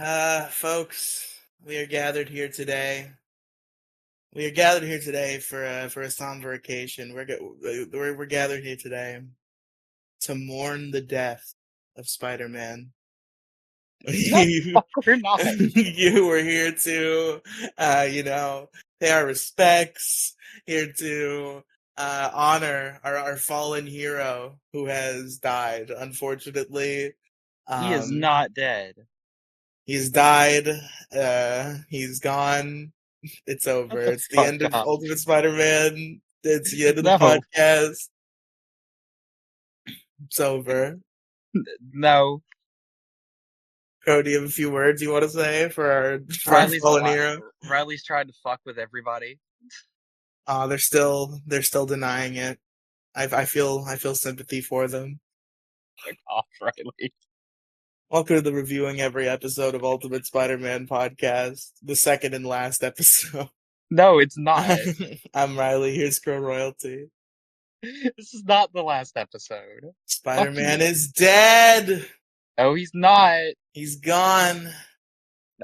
Folks, we are gathered here today. We are gathered here today for a somber occasion. We're gathered here today to mourn the death of Spider-Man. No, you, we're not. you were here to, pay our respects. Here to honor our fallen hero who has died. Unfortunately, He is um, not dead. he's died. He's gone. It's Shut over. the It's the fuck end of up. Ultimate Spider-Man. It's the end of the No, podcast. It's over. no. Cody, you have a few words you want to say for our Riley's a fallen lot. hero? Riley's tried to fuck with everybody. They're still denying it. I feel sympathy for them. Fuck off, Riley. Welcome to the reviewing every episode of Ultimate Spider-Man podcast, the second and last episode. No, it's not. I'm Riley. Here's Crow Royalty. This is not the last episode. Fuck Spider-Man you. is dead. No, he's not. He's gone.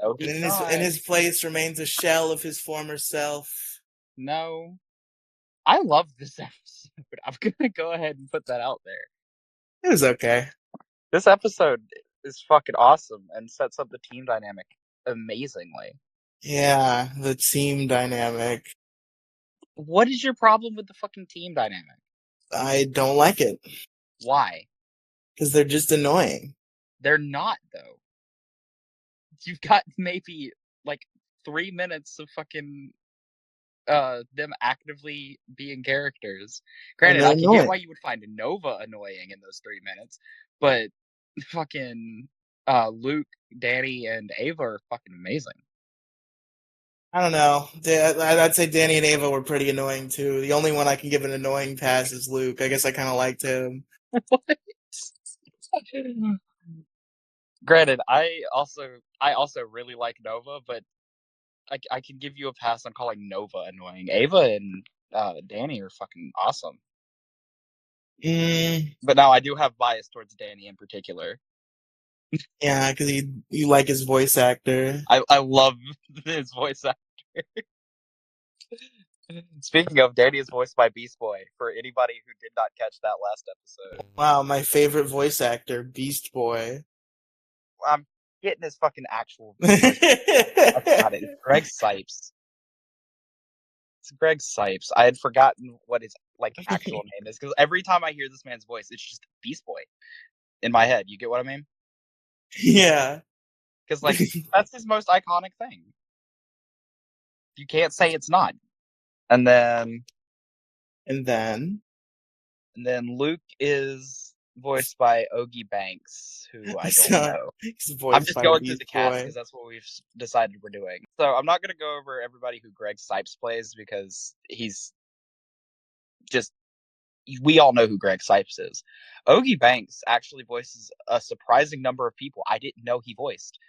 No, And he's in not. his place remains a shell of his former self. No. I love this episode. I'm gonna go ahead and put that out there. It was okay. This episode is fucking awesome and sets up the team dynamic amazingly. Yeah, the team dynamic. What is your problem with the fucking team dynamic? I don't like it Why? because they're just annoying. They're not, though. You've got maybe like 3 minutes of fucking them actively being characters. And Granted, they're I could get why annoying. you would find Nova annoying in those 3 minutes, but fucking Luke, Danny, and Ava are fucking amazing. I don't know. I'd say Danny and Ava were pretty annoying too. The only one I can give an annoying pass is Luke. I guess I kind of liked him. Granted, I also really like Nova, but I can give you a pass on calling Nova annoying. Ava and Danny are fucking awesome. Mm, But now I do have bias towards Danny in particular. yeah, because you like his voice actor. I love his voice actor. Speaking of, Danny is voiced by Beast Boy, for anybody who did not catch that last episode. Wow, my favorite voice actor, Beast Boy. I'm getting his fucking actual voice. That's not it. It's Greg Sipes. It's Greg Sipes. I had forgotten what his actual name is, because every time I hear this man's voice, it's just Beast Boy in my head. You get what I mean? Yeah. Because that's his most iconic thing. You can't say it's not. And then And then Luke is voiced by Ogie Banks, who I don't know. he's I'm voiced just by going through the Beast cast Boy. because that's what we've decided we're doing. So I'm not going to go over everybody who Greg Sipes plays because he's just, we all know who Greg Sipes is. Ogie Banks actually voices a surprising number of people I didn't know he voiced.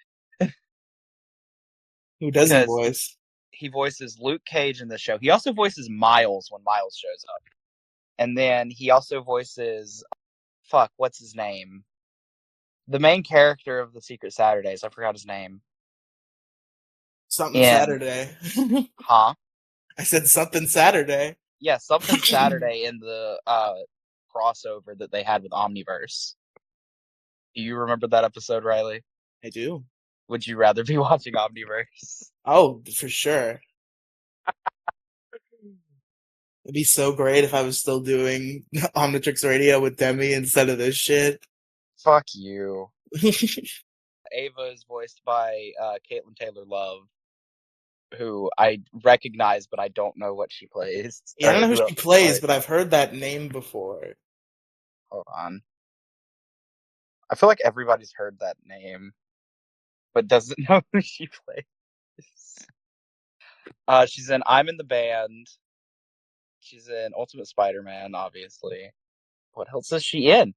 Who does he Because voice? he voices Luke Cage in the show. He also voices Miles when Miles shows up. And then he also voices, what's his name? The main character of the Secret Saturdays. I forgot his name. Something In, Saturday. huh? I said something Saturday. Yeah, something Saturday in the crossover that they had with Omniverse. Do you remember that episode, Riley? I do. Would you rather be watching Omniverse? Oh, for sure. It'd be so great if I was still doing Omnitrix Radio with Demi instead of this shit. Fuck you. Ava is voiced by Caitlin Taylor Love, who I recognize, but I don't know what she plays. Yeah, I don't know who Who she else plays, but I've heard that name before. Hold on. I feel like everybody's heard that name, but doesn't know who she plays. She's in I'm in the Band. She's in Ultimate Spider-Man, obviously. What else is she in?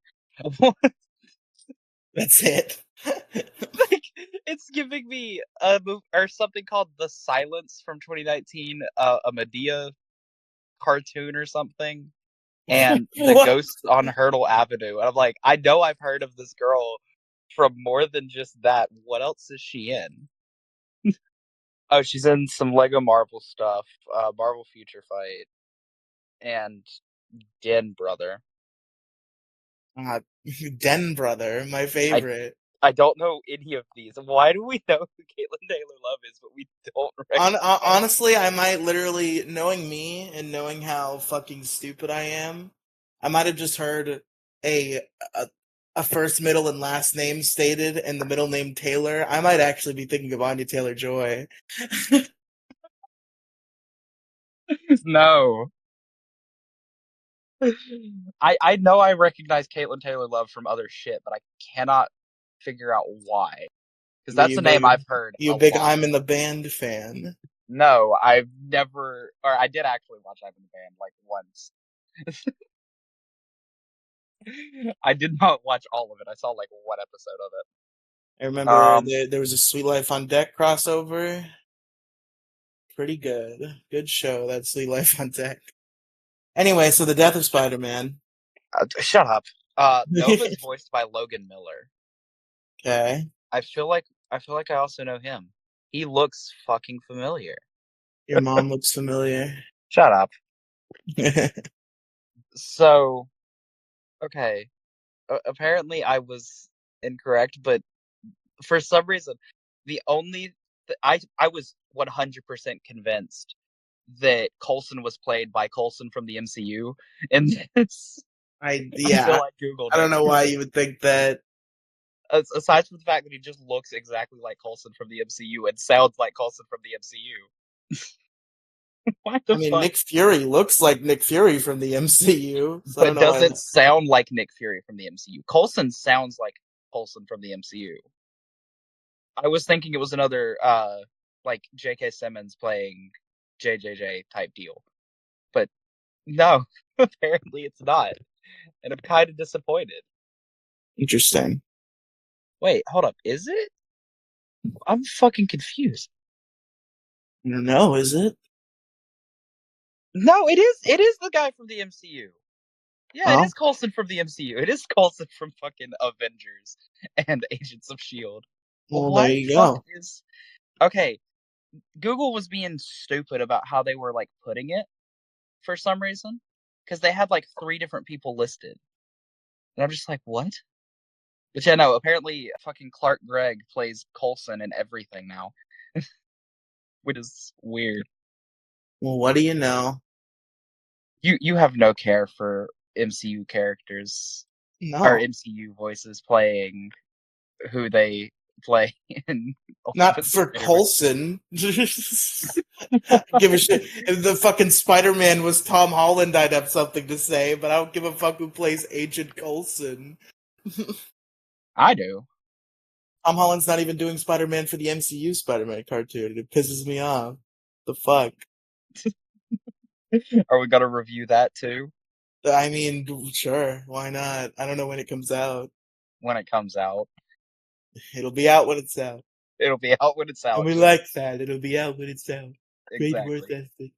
That's it. It's giving me or something called The Silence from 2019, a Medea cartoon or something, and The What? Ghost on Hurdle Avenue. And I'm like, I know I've heard of this girl from more than just that, what else is she in? Oh, she's in some Lego Marvel stuff, Marvel Future Fight, and Den Brother. Uh, Den Brother, my I favorite. I don't know any of these. Why do we know who Caitlin Taylor Love is, but we don't recognize? Honestly, I might literally, knowing me and knowing how fucking stupid I am, I might have just heard a, a a first, middle, and last name stated, and the middle name Taylor. I might actually be thinking of Anya Taylor Joy. No. I know I recognize Caitlin Taylor Love from other shit, but I cannot figure out why. Because Were that's you a name big? I've heard You a big? lot. I'm in the band fan. No, I've never, or I did actually watch I'm in the Band like once. I did not watch all of it. I saw like one episode of I it. remember there was a Sweet Life on Deck crossover. Pretty good. Good show, that Sweet Life on Deck. Anyway, so the death of Spider-Man. Shut up. Nova's voiced by Logan Miller. Okay. I feel like I also know him. He looks fucking familiar. Your mom looks familiar. Shut up. So, okay. Apparently I was incorrect, but for some reason, the only I was 100% convinced that Coulson was played by Coulson from the MCU in this Yeah, until I googled I don't it. know why you would think that. Aside from the fact that he just looks exactly like Coulson from the MCU and sounds like Coulson from the MCU. What I the mean, fuck? Nick Fury looks like Nick Fury from the MCU, so I don't But know why. doesn't sound like Nick Fury from the MCU. Coulson sounds like Coulson from the MCU. I was thinking it was another like J.K. Simmons playing JJJ type deal. But no, apparently it's not. And I'm kind of disappointed. Interesting. Wait, hold up. Is it? I'm fucking confused. I don't know, is it? No, it is the guy from the MCU. Yeah, it Oh, is Coulson from the MCU. It is Coulson from fucking Avengers and Agents of S.H.I.E.L.D. well, there Why the you fuck go. is okay? Google was being stupid about how they were like putting it for some reason because they had like three different people listed, and I'm just like, what? But yeah, no. Apparently, fucking Clark Gregg plays Coulson in everything now, which is weird. Well, what do you know? You have no care for MCU characters or No, MCU voices playing who they play in not Ultimate for Spider-Man. Coulson. Give a shit. If the fucking Spider-Man was Tom Holland, I'd have something to say, but I don't give a fuck who plays Agent Coulson. I do. Tom Holland's not even doing Spider-Man for the MCU Spider-Man cartoon. It pisses me off. The fuck? Are we gonna review that too I mean, sure, why not? I don't know when it comes out. when it comes out? It'll be out when it's out. It'll be out when it's And out. we Just like that. It'll be out when it's out. Trade worth exactly.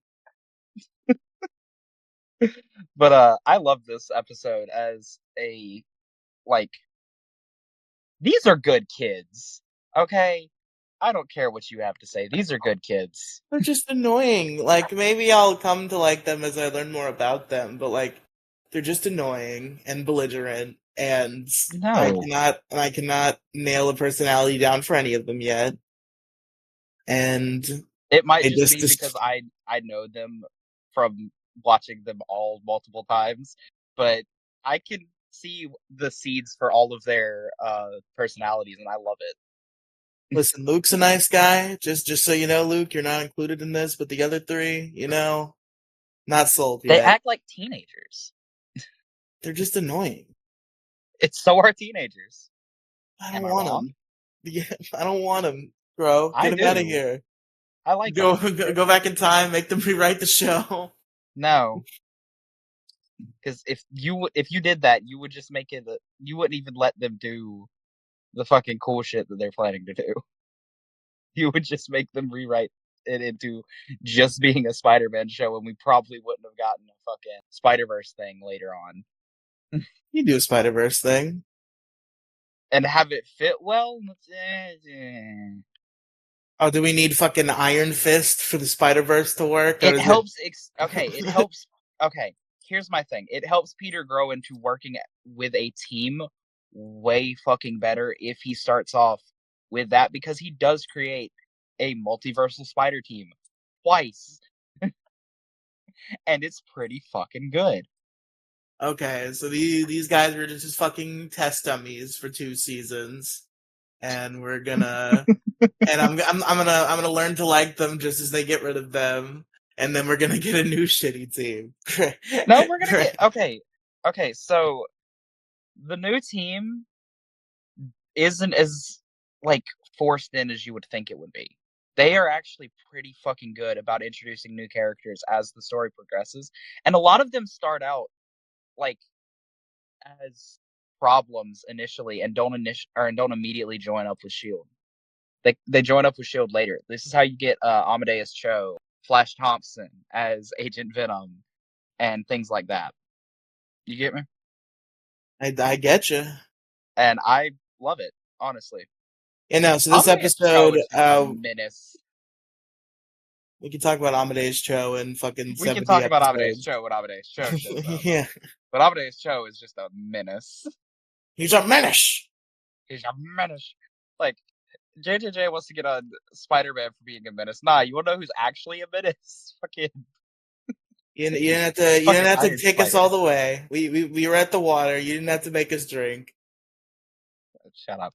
ethic. But I love this episode as a like these are good kids. Okay? I don't care what you have to say. These are good kids. They're just annoying. Like, maybe I'll come to like them as I learn more about them, but like, they're just annoying and belligerent, and No. I cannot nail a personality down for any of them yet. And It might they just just, be because I know them from watching them all multiple times, but I can see the seeds for all of their personalities and I love it. listen. Luke's a nice guy. Just so you know, Luke, you're not included in this, but the other three, not sold They yet. act like teenagers. They're just annoying. It's so are teenagers. I don't Am I want wrong? them. Yeah, I don't want them, bro. I Get him out of do. here. I like Go, them. go back in time. Make them rewrite the show. No, because if you did that, you would just make it. You wouldn't even let them do the fucking cool shit that they're planning to do. You would just make them rewrite it into just being a Spider-Man show, and we probably wouldn't have gotten a fucking Spider-Verse thing later on. You do a Spider Verse thing. and have it fit well. Oh, do we need fucking Iron Fist for the Spider-Verse to work, or It is it? helps. Okay, it helps. Okay, here's my thing. It helps Peter grow into working with a team way fucking better if he starts off with that, because he does create a multiversal spider team twice, and it's pretty fucking good. Okay, so these guys were just fucking test dummies for 2 seasons, and we're gonna and I'm gonna learn to like them just as they get rid of them, and then we're gonna get a new shitty team. No, we're gonna get okay. Okay, so the new team isn't as like forced in as you would think it would be. They are actually pretty fucking good about introducing new characters as the story progresses, and a lot of them start out like as problems initially and don't immediately join up with Shield. They join up with Shield later. This is how you get Amadeus Cho, Flash Thompson as Agent Venom, and things like that. You get me? I get you. And I love it, honestly. You know, so this Amadeus Cho episode, is just a menace. we can talk about Amadeus Cho in fucking We can 70 talk about Amadeus episodes. Cho when Amadeus Cho shows up. Yeah, But Amadeus Cho is just a menace. he's a menace. He's a menace. Like, JJJ wants to get on Spider-Man for being a menace. Nah, you wanna know who's actually a menace? Fucking You didn't fucking have to Iron take us Spider. all the way. We were at the water. You didn't have to make us drink. Shut up.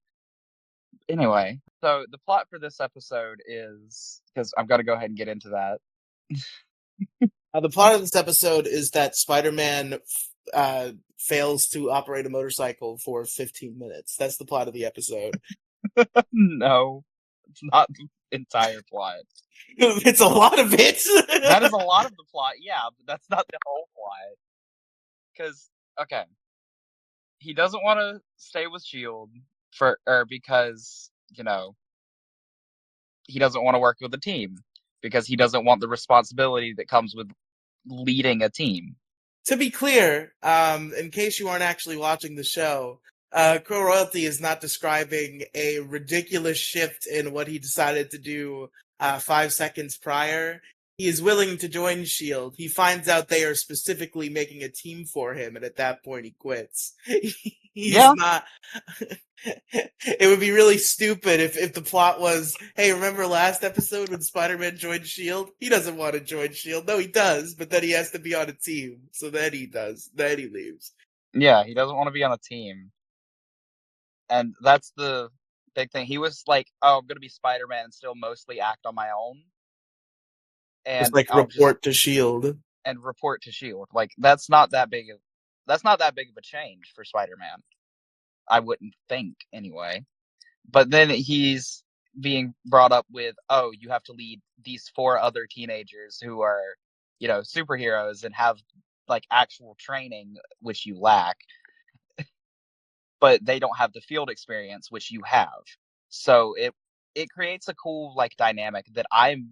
Anyway, so the plot for this episode is, because I'm gonna go ahead and get into that. The plot of this episode is that Spider-Man fails to operate a motorcycle for 15 minutes. That's the plot of the episode. No, it's not the entire plot. It's a lot of it. That is a lot of the plot, yeah, but that's not the whole plot. Because, okay, he doesn't want to stay with Shield because, he doesn't want to work with a team because he doesn't want the responsibility that comes with leading a team. To be clear, in case you aren't actually watching the show, Crow Royalty is not describing a ridiculous shift in what he decided to do 5 seconds prior. He is willing to join Shield. He finds out they are specifically making a team for him, and at that point, he quits. He's Yeah, not. It would be really stupid if the plot was, hey, remember last episode when Spider-Man joined S.H.I.E.L.D.? He doesn't want to join S.H.I.E.L.D. No, he does, but then he has to be on a team. So then he does. Then he leaves. yeah, he doesn't want to be on a team. And that's the big thing. He was like, "Oh, I'm gonna be Spider-Man and still mostly act on my own, Just and like I'll just report to S.H.I.E.L.D. and report to Shield." Like that's not that big of a change for Spider-Man. I wouldn't think anyway. But then he's being brought up with, "Oh, you have to lead these four other teenagers who are, superheroes and have like actual training, which you lack, but they don't have the field experience, which you have." So it creates a cool like dynamic that I'm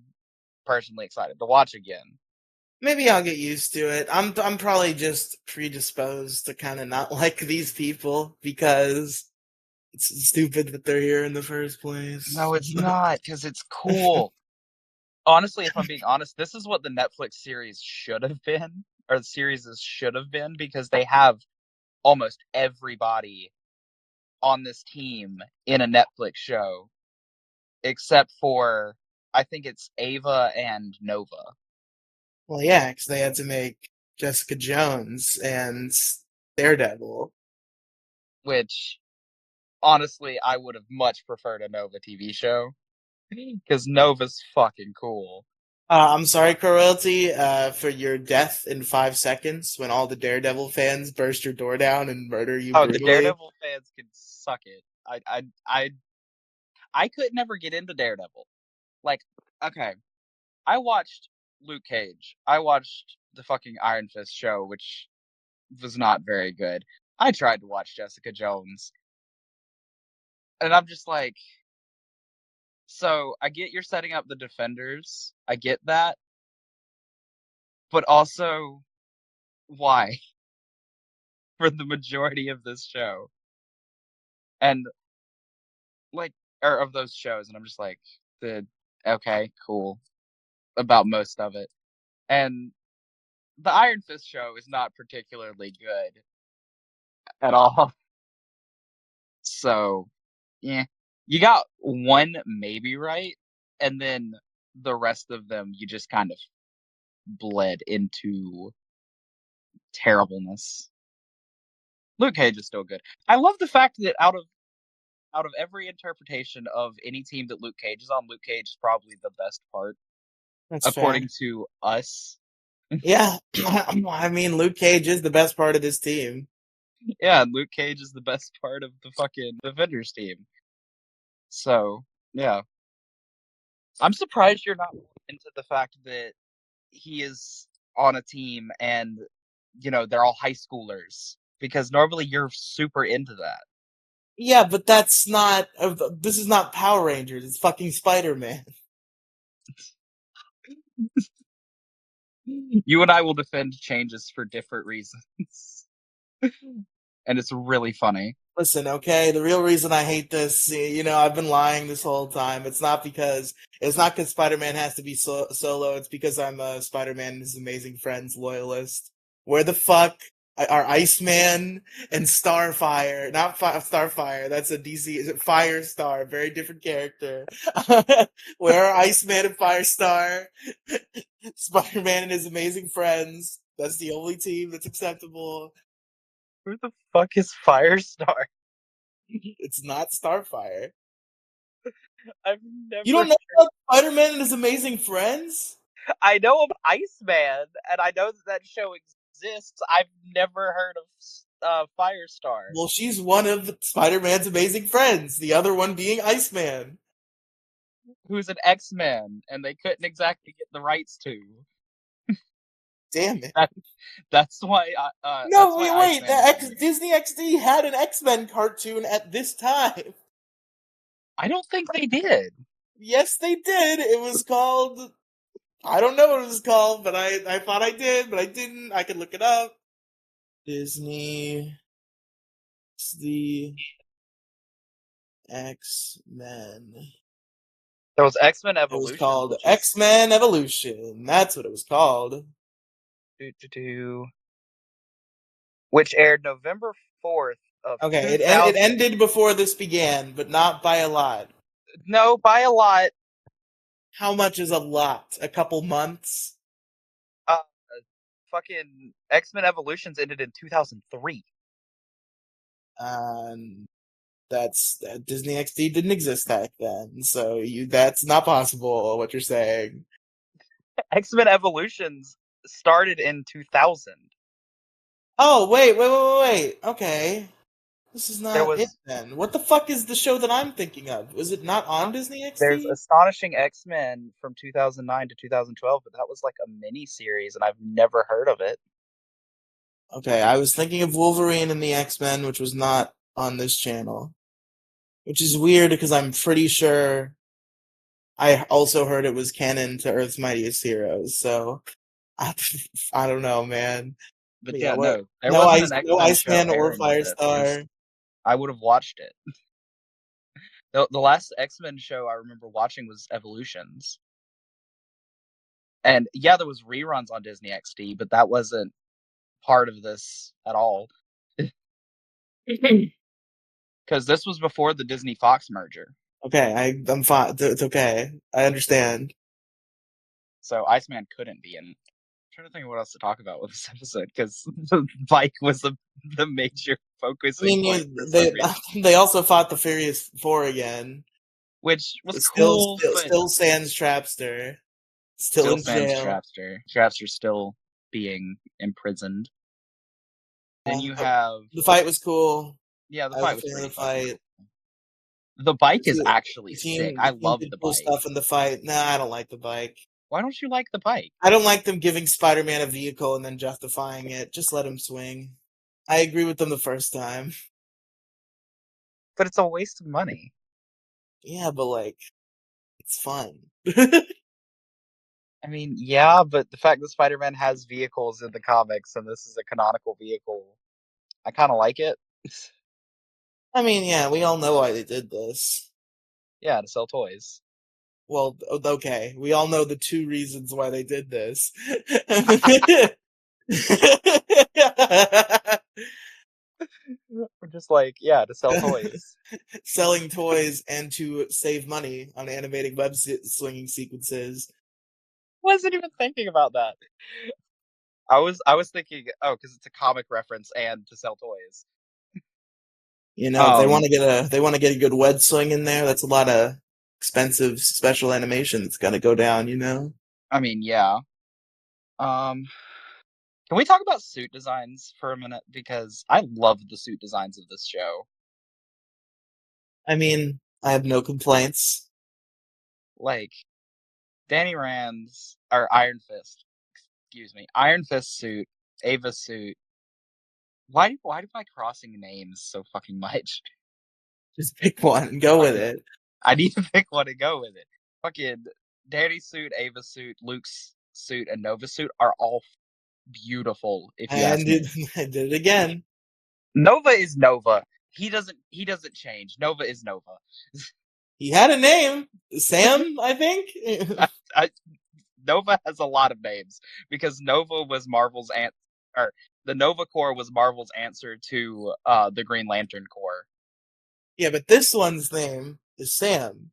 personally excited to watch again. Maybe I'll get used to it. I'm probably just predisposed to kind of not like these people because it's stupid that they're here in the first place. No, it's not, because it's cool. Honestly, if I'm being honest, this is what the Netflix series should have been, or the series should have been, because they have almost everybody on this team in a Netflix show, except for I think it's Ava and Nova, Well, yeah, because they had to make Jessica Jones and Daredevil. which honestly I would have much preferred a Nova TV show because Nova's fucking cool. I'm sorry, Royalty, for your death in 5 seconds when all the Daredevil fans burst your door down and murder you Oh, the brutally. Daredevil fans can suck it. I could never get into Daredevil. Like, okay, I watched Luke Cage. I watched the fucking Iron Fist show, which was not very good. I tried to watch Jessica Jones, and I'm just like, so I get you're setting up the Defenders. I get that, but also why for the majority of this show? and like, or of those shows, and I'm just like, the okay, cool about most of it. And the Iron Fist show is not particularly good at all. So, yeah, you got one maybe right, and then the rest of them you just kind of bled into terribleness. Luke Cage is still good. I love the fact that out of every interpretation of any team that Luke Cage is on, Luke Cage is probably the best part, That's fair. according to us. Yeah, I mean, Luke Cage is the best part of this team. Yeah, Luke Cage is the best part of the fucking Defenders team. So, yeah. I'm surprised you're not into the fact that he is on a team and, they're all high schoolers. Because normally you're super into that. Yeah, but that's not. This is not Power Rangers. It's fucking Spider-Man. You and I will defend changes for different reasons. And it's really funny. Listen, okay, the real reason I hate this, I've been lying this whole time. It's not because Spider-Man has to be solo. It's because I'm a Spider-Man and His Amazing Friends loyalist. Where the fuck are Iceman and Starfire? Not Starfire. That's a DC. Is it Firestar? Very different character. Where are Iceman and Firestar? Spider-Man and His Amazing Friends. That's the only team that's acceptable. Who the fuck is Firestar? It's not Starfire. I've You never. don't know about Spider-Man and His Amazing Friends? I know of Iceman, and I know that show exists. I've never heard of Firestar, Well, she's one of Spider-Man's amazing friends, the other one being Iceman. who's an X-Men, and they couldn't exactly get the rights to. Damn it. That, that's why. That's No, why wait, Iceman is in here. Disney XD had an X-Men cartoon at this time. I don't think they did. Yes, they did. It was called. I don't know what it was called, but I thought I did, but I didn't. I could look it up. Disney XD X-Men. There was X-Men It was Evolution, called which is X-Men Evolution. That's what it was called. which aired November 4th of Okay, it 2000. ended before this began, but not by a lot. No, by a lot. How much is a lot? A couple months? Uh, Fucking X-Men Evolutions ended in 2003. Um, that's Disney XD didn't exist back then, so that's not possible. What you're saying? X-Men Evolutions started in 2000. Oh wait. Okay, this is There not it was then. What the fuck is the show that I'm thinking of? Was it not on Disney there's XD? Astonishing X-Men from 2009 to 2012, but that was like a mini series, and I've never heard of it. Okay, I was thinking of Wolverine and the X-Men, which was not on this channel. Which is weird because I'm pretty sure I also heard it was canon to Earth's Mightiest Heroes. So I, I don't know, man. But But yeah, yeah, what? no, there wasn't an No X-Men show Iceman or airing at this because Firestar. I would have watched it. The last X-Men show I remember watching was Evolutions. And yeah, there was reruns on Disney XD, but that wasn't part of this at all. Because this was before the Disney Fox merger. Okay, I'm fine. It's okay. I understand. So Iceman couldn't be in. I'm trying to think of what else to talk about with this episode because the bike was the major I focusing point mean, for some they reason, they also fought the Furious Four again. which was It cool, but still sans Trapster. Still still in sans jail. Trapster. Trapster's still being imprisoned. Then you have The fight was cool. yeah, the I was fight a was fan of pretty the fucking fight. cool. The bike is actually sick. I The team love did the cool bike. stuff in the fight. Nah, I don't like the bike. Why don't you like the bike? I don't like them giving Spider-Man a vehicle and then justifying it. Just let him swing. I agree with them the first time. But it's a waste of money. Yeah, but like, it's fun. I mean, yeah, but the fact that Spider-Man has vehicles in the comics and this is a canonical vehicle, I kind of like it. I mean, yeah, we all know why they did this. Yeah, to sell toys. Well, okay, we all know the two reasons why they did this. We're just like, yeah, to sell toys. Selling toys and to save money on animating swinging sequences. Wasn't even thinking about that. I was thinking, oh, because it's a comic reference and to sell toys. You know, if Um, they want to get a good web swing in there, that's a lot of expensive special animation that's got to go down. You know. I mean, yeah. Um, can we talk about suit designs for a minute? Because I love the suit designs of this show. I mean, I have no complaints. Like Danny Rand's or Iron Fist, excuse me, Iron Fist suit, Ava's suit. Why do I crossing names so fucking much? Just pick one and go with Fucking, it. I need to pick one and go with it. Fucking Danny's suit, Ava's suit, Luke's suit, and Nova's suit are all beautiful, if you ask And me. I did it again. Nova is Nova. He doesn't change. Nova is Nova. He had a name, Sam, I think. I, Nova has a lot of names because Nova was Marvel's or the Nova Corps was Marvel's answer to the Green Lantern Corps. Yeah, but this one's name is Sam.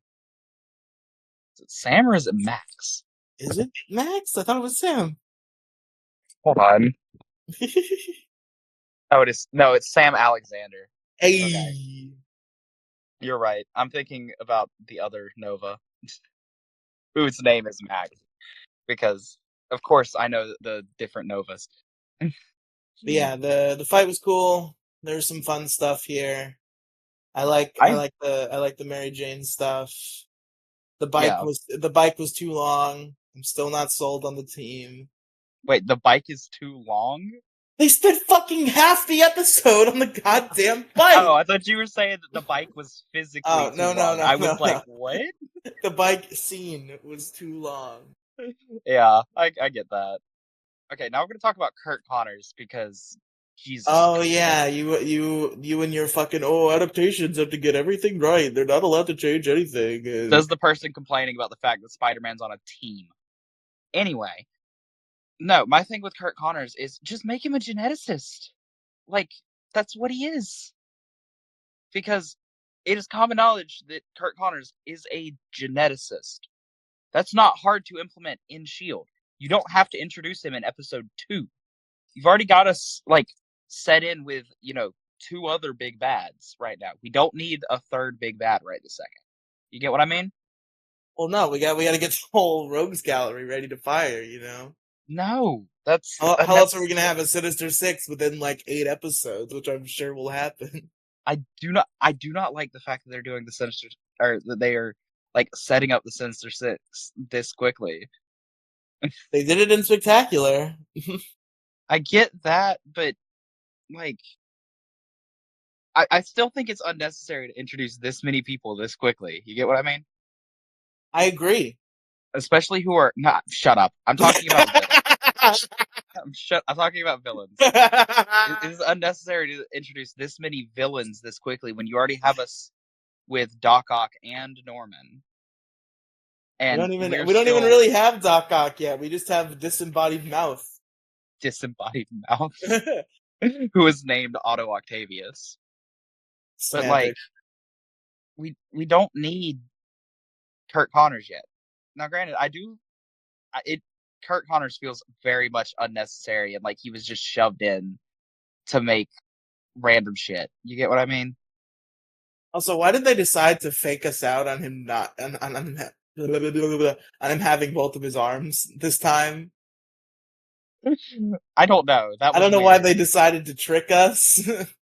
Is it Sam or is it Max? Is it Max? I thought it was Sam. Hold on. Oh, it is. No, it's Sam Alexander. Okay, Hey. you're right. I'm thinking about the other Nova, whose name is Max, because of course I know the different Novas. But yeah, the fight was cool. There's some fun stuff here. I I like the Mary Jane stuff. Yeah. The bike was too long. I'm still not sold on the team. Wait, the bike is too long? They spent fucking half the episode on the goddamn bike. Oh, I thought you were saying that the bike was physically Oh, too no, no, long. no, I no, was like, no. what? The bike scene was too long. Yeah, I get that. Okay, now we're gonna talk about Kurt Connors because Jesus Oh yeah, Christ. you and your fucking adaptations have to get everything right. They're not allowed to change anything. And Says the person complaining about the fact that Spider-Man's on a team. Anyway, no, my thing with Kurt Connors is just make him a geneticist. Like, that's what he is. Because it is common knowledge that Kurt Connors is a geneticist. That's not hard to implement in Shield. You don't have to introduce him in episode 2. You've already got us like set in with, two other big bads right now. We don't need a third big bad right this second. You get what I mean? well, no, we got to get the whole rogues gallery ready to fire. You know, No, that's how else are we gonna have unnecessary. a Sinister Six within like 8 episodes, which I'm sure will happen. I do not like the fact that they're doing the Sinister, or that they are like setting up the Sinister Six this quickly. They did it in Spectacular. I get that, but like I still think it's unnecessary to introduce this many people this quickly. You get what I mean? I agree. Especially who are not shut up. I'm talking about villains. I'm talking about villains. It is unnecessary to introduce this many villains this quickly when you already have us with Doc Ock and Norman, and we're We don't even still really have Doc Ock yet. We just have disembodied mouth. disembodied mouth, who is named Otto Octavius. But like, Semantics. we don't need Kurt Connors yet. Now, granted, it Kurt Connors feels very much unnecessary and like he was just shoved in to make random shit. You get what I mean? Also, why did they decide to fake us out on him not on him having both of his arms this time? I don't know. That I was don't know why weird. they decided to trick us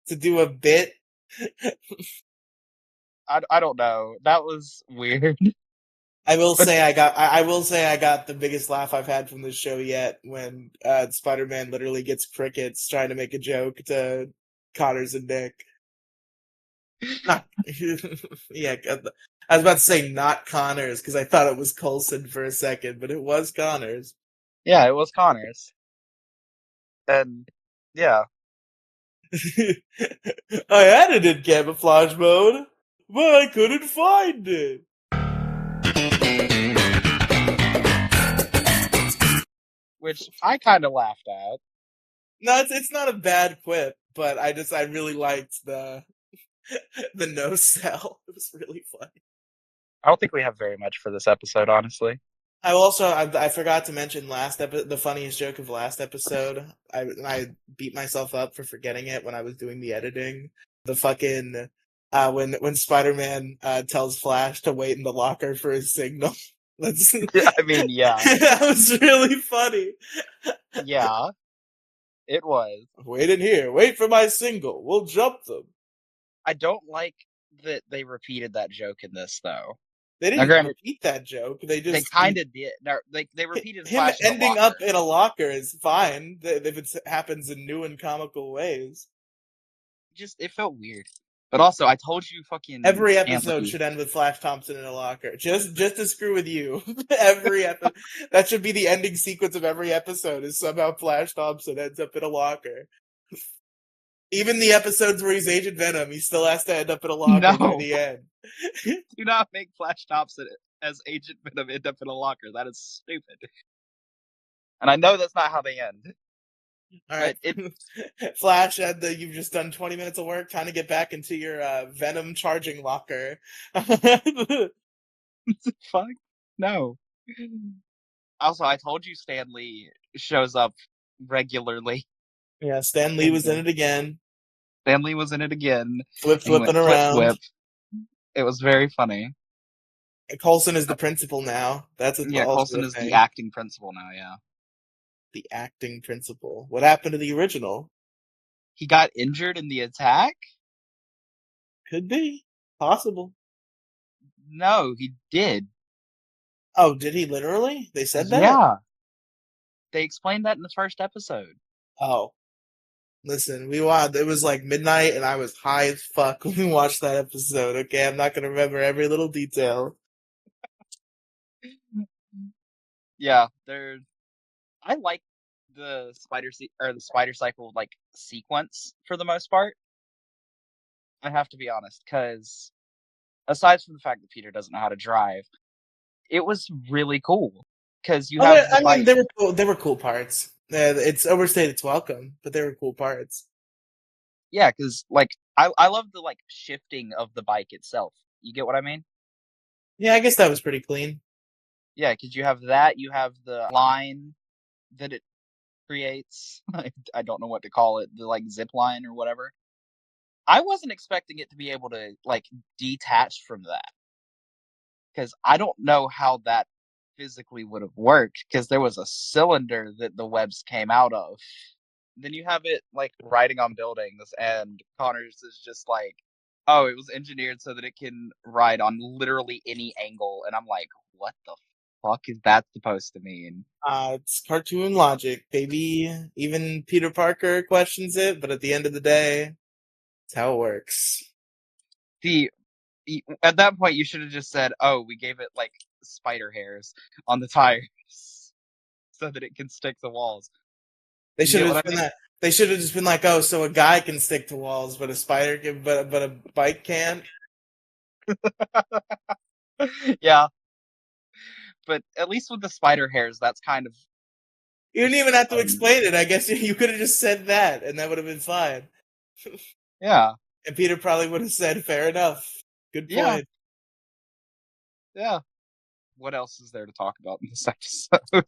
to do a bit. I don't know. That was weird. But I will say I got the biggest laugh I've had from this show yet when Spider-Man literally gets crickets trying to make a joke to Connors and Nick. Not yeah, I was about to say not Connors because I thought it was Coulson for a second, but it was Connors. yeah, it was Connors. And yeah. I had it in camouflage mode, but I couldn't find it. Which I kind of laughed at. No, it's not a bad quip, but I really liked the no sell. It was really funny. I don't think we have very much for this episode, honestly. I forgot to mention the funniest joke of last episode. I beat myself up for forgetting it when I was doing the editing. The fucking when Spider-Man tells Flash to wait in the locker for his signal. That's I mean, yeah. that was really funny. Yeah, it was. Wait in here. Wait for my signal. We'll jump them. I don't like that they repeated that joke in this, though. They Now, didn't granted, repeat that joke. they kind of did. No, they repeated him Flash in a ending locker. up in a locker is fine if it happens in new and comical ways. Just, it felt weird. But also, I told you fucking Every Stan episode Lee. should end with Flash Thompson in a locker. Just to screw with you. Every episode. That should be the ending sequence of every episode is somehow Flash Thompson ends up in a locker. Even the episodes where he's Agent Venom, he still has to end up in a locker near No, the end. do not make Flash Thompson as Agent Venom end up in a locker. That is stupid. And I know that's not how they end. All right, Flash, you've just done 20 minutes of work. Time to get back into your Venom charging locker. Fuck no. Also, I told you Stan Lee shows up regularly. Yeah, Stan Lee was in it again. Stan Lee was in it again. Flipping around. Flip. It was very funny. Coulson is the principal now. That's Coulson is the acting principal now, yeah. The acting principal. What happened to the original? He got injured in the attack? Could be. Possible. No, he did. Oh, did he literally? They said that? Yeah. They explained that in the first episode. Oh. Listen, it was like midnight and I was high as fuck when we watched that episode, okay? I'm not gonna remember every little detail. Yeah, I like the spider cycle like sequence for the most part. I have to be honest, because aside from the fact that Peter doesn't know how to drive, it was really cool. Because you have I mean, they were cool. They were cool parts. It's overstayed its welcome, but they were cool parts. Yeah, because like I love the like shifting of the bike itself. You get what I mean? Yeah, I guess that was pretty clean. Yeah, because you have that. You have the line that it creates. I don't know what to call it. The like zip line or whatever. I wasn't expecting it to be able to like detach from that. Because I don't know how that physically would have worked, because there was a cylinder that the webs came out of. Then you have it like riding on buildings, and Connors is just like, oh, it was engineered so that it can ride on literally any angle. And I'm like, what the fuck is that supposed to mean? It's cartoon logic, baby. Even Peter Parker questions it, but at the end of the day, it's how it works. See, at that point, you should have just said, oh, we gave it like spider hairs on the tires so that it can stick to walls. They should have been that. They should have just been like, oh, so a guy can stick to walls, but a spider can, but a bike can't. Yeah, but at least with the spider hairs, that's kind of. You didn't even have to explain it. I guess you could have just said that, and that would have been fine. Yeah. And Peter probably would have said, "Fair enough. Good point." Yeah. What else is there to talk about in this episode?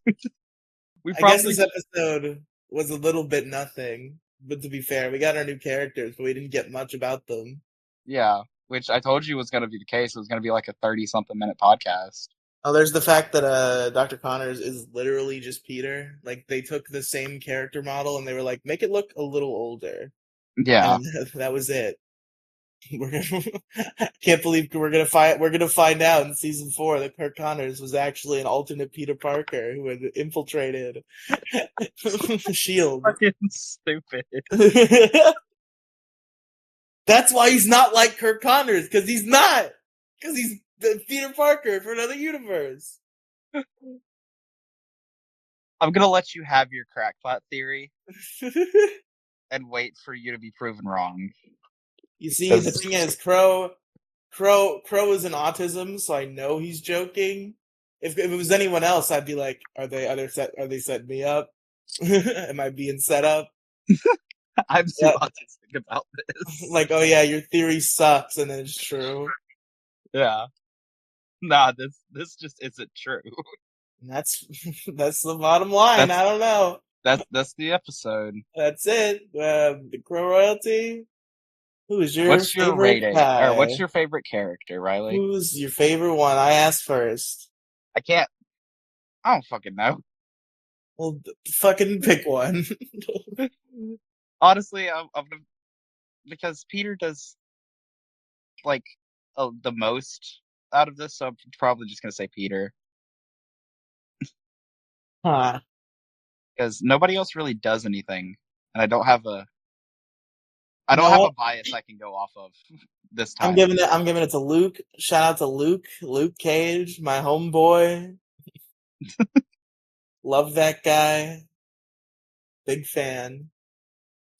I guess this episode was a little bit nothing. But to be fair, we got our new characters, but we didn't get much about them. Yeah, which I told you was going to be the case. It was going to be like a 30-something minute podcast. Oh, there's the fact that Dr. Connors is literally just Peter. Like, they took the same character model and they were like, make it look a little older. Yeah. And that was it. Can't believe we're gonna find out in season 4 that Kirk Connors was actually an alternate Peter Parker who had infiltrated S.H.I.E.L.D. Fucking stupid. That's why he's not like Kirk Connors, because he's not. Because he's Peter Parker for another universe. I'm gonna let you have your crackpot theory. and wait for you to be proven wrong. You see, the Because thing is, Crow is in autism, so I know he's joking. If it was anyone else, I'd be like, are they setting me up? Am I being set up? I'm too Yeah. autistic about this. Like, oh yeah, your theory sucks, and then it's true. Yeah. Nah, this just isn't true. And that's that's the bottom line. I That's don't know. that's the episode. That's it. The Crow royalty. Who is your What's your favorite rating, or what's guy? your favorite character, Riley? Who's your favorite one? I asked first. I can't. I don't fucking know. Well, fucking pick one. Honestly, because Peter does like the most out of this, so I'm probably just gonna say Peter Huh. because nobody else really does anything, and I You don't know have a what? bias I can go off of this I'm time. giving it. I'm giving it to Luke. Shout out to Luke. Luke Cage, my homeboy. Love that guy. Big fan.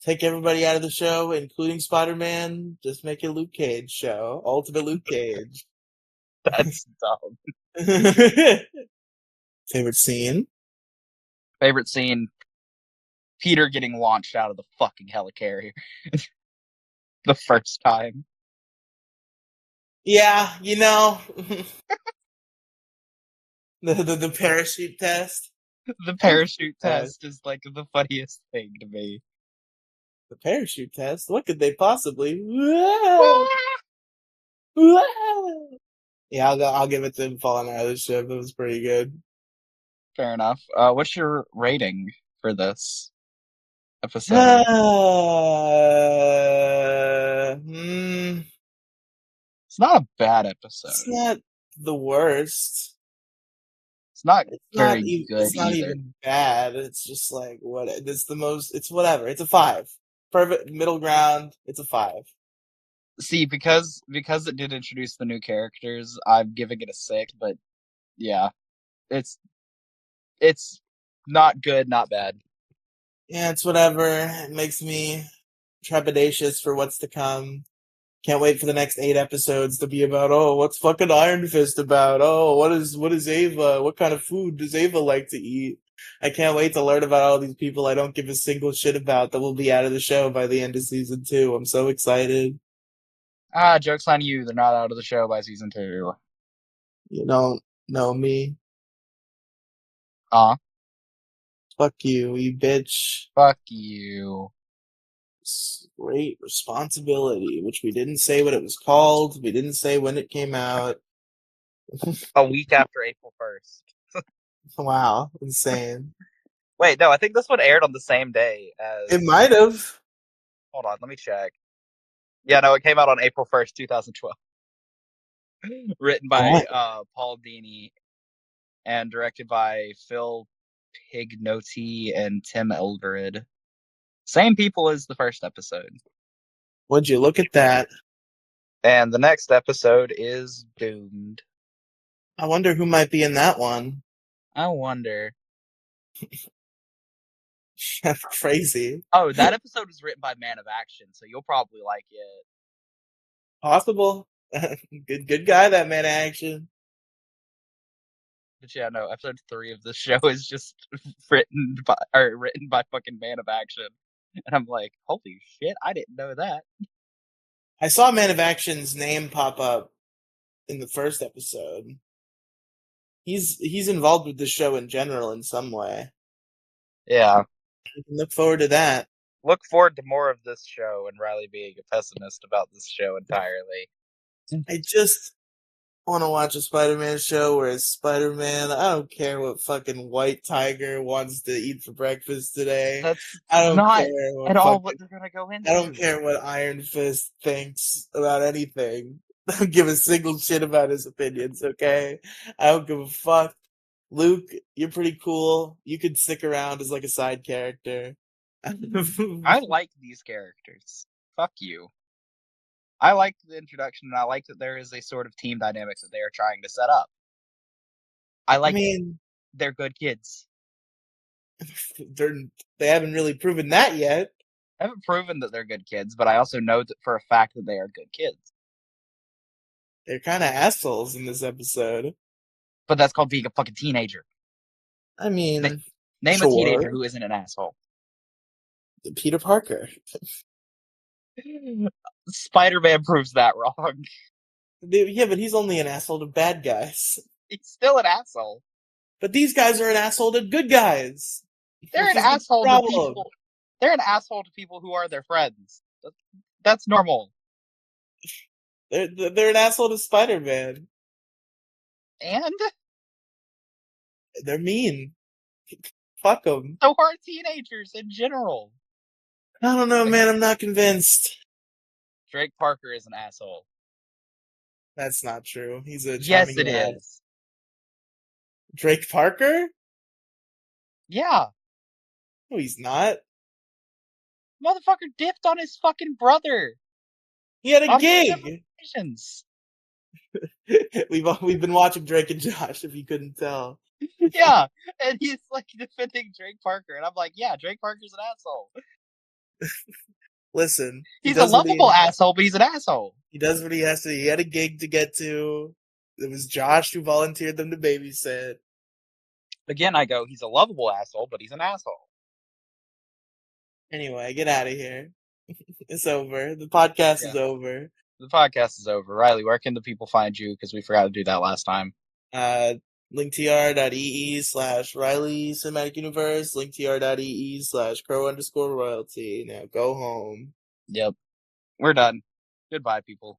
Take everybody out of the show, including Spider-Man. Just make it Luke Cage show. Ultimate Luke Cage. That's dumb. Favorite scene? Favorite scene: Peter getting launched out of the fucking helicarrier the first time. Yeah, the parachute test. The Parachute parachute test. test is like the funniest thing to me. The parachute test. What could they possibly? Whoa, whoa. Yeah, I'll give it to him falling out of the ship. It was pretty good. Fair enough. What's your rating for this episode? Hmm, It's not a bad it's episode. not the worst. It's not It's not very even. good It's not either. even bad. It's just like what? It's the most. It's whatever. It's a five. Perfect middle ground. It's a five. See, because it did introduce the new characters, I'm giving it a 6, but yeah, it's it's not good, not bad. Yeah, it's whatever. It makes me trepidatious for what's to come. Can't wait for the next 8 episodes to be about, oh, what's fucking Iron Fist about? Oh, what is Ava? What kind of food does Ava like to eat? I can't wait to learn about all these people I don't give a single shit about that will be out of the show by the end of season 2. I'm so excited. Ah, joke's on you, they're not out of the show by season 2. You don't know me. Aw, Fuck you, you bitch. fuck you. Great responsibility, which we didn't say what it was called. We didn't say when it came out. A week after April 1st. Wow, insane. Wait, no, I think this one aired on the same day It as. might have. Hold on, let me check. Yeah, no, it came out on April 1st, 2012. Written by What? Paul Dini and directed by Phil Pignotti and Tim Elverid. Same people as the first episode. Would you look at that? And the next episode is Doomed. I wonder who might be in that one. I wonder. That's crazy. Oh, that episode was written by Man of Action, so you'll probably like it. Possible. Good guy, that man action. But yeah, no, episode 3 of this show is just written by fucking Man of Action. And I'm like, holy shit, I didn't know that. I saw Man of Action's name pop up in the first episode. He's involved with the show in general in some way. Yeah. I can look forward to that. Look forward to more of this show and Riley being a pessimist about this show entirely. I just want to watch a Spider-Man show where it's Spider-Man. I don't care what fucking White Tiger wants to eat for breakfast today. That's I don't not care what at all what fucking they're gonna go I don't into. care what Iron Fist thinks about anything. I don't give a single shit about his opinions, okay? I don't give a fuck. Luke, you're pretty cool. You could stick around as like a side character. I like these characters. Fuck you. I like the introduction, and I like that there is a sort of team dynamic that they are trying to set up. I I like mean, they're good kids. they're they haven't really proven that yet. I haven't proven that they're good kids, but I also know that for a fact that they are good kids. They're kind of assholes in this episode. But that's called being a fucking teenager. I Na- mean, Name a teenager sure. who isn't an asshole. Peter Parker. Spider-Man proves that wrong. Yeah, but he's only an asshole to bad guys. He's still an asshole. But these guys are an asshole to good guys, They're which an is the asshole to problem. people. They're an asshole to people who are their friends. That's normal. They're an asshole to Spider-Man. And They're mean. Fuck them. so are teenagers in general. I don't know, Like, man. I'm not convinced. Drake Parker is an asshole. That's not true. He's a Yes, charming it lad. is. Drake Parker? Yeah. No, he's not. Motherfucker dipped on his fucking brother He had a on several gig. occasions. We've been watching Drake and Josh, if you couldn't tell. Yeah. And he's like defending Drake Parker. And I'm like, yeah, Drake Parker's an asshole. Listen, He's a lovable asshole, but he's an asshole. he does what he has to. He had a gig to get to. It was Josh who volunteered them to babysit. Again, I go, he's a lovable asshole, but he's an asshole. Anyway, get out of here. It's over. The podcast Yeah. is over. The podcast is over. Riely, where can the people find you? Because we forgot to do that last time. linktr.ee/Riely Cinematic Universe, linktr.ee/Crow_royalty. Now go home. Yep. We're done. Goodbye, people.